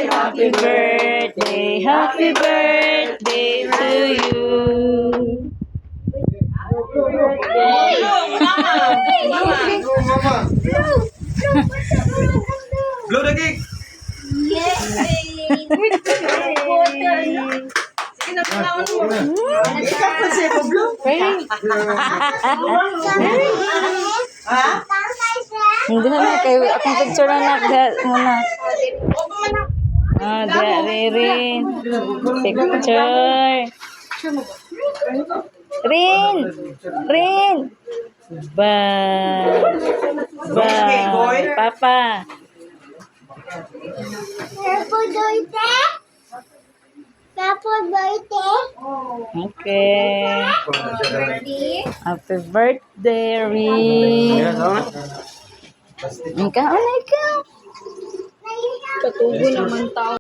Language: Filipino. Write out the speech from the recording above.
Happy birthday, happy birthday to you. Blow the cake. Hindi na kayo akong picture na muna. Ah, Rin. Picture. Rin. Papa. Okay. Happy birthday, Rin. Ikaw na ikaw. Katubo naman tao.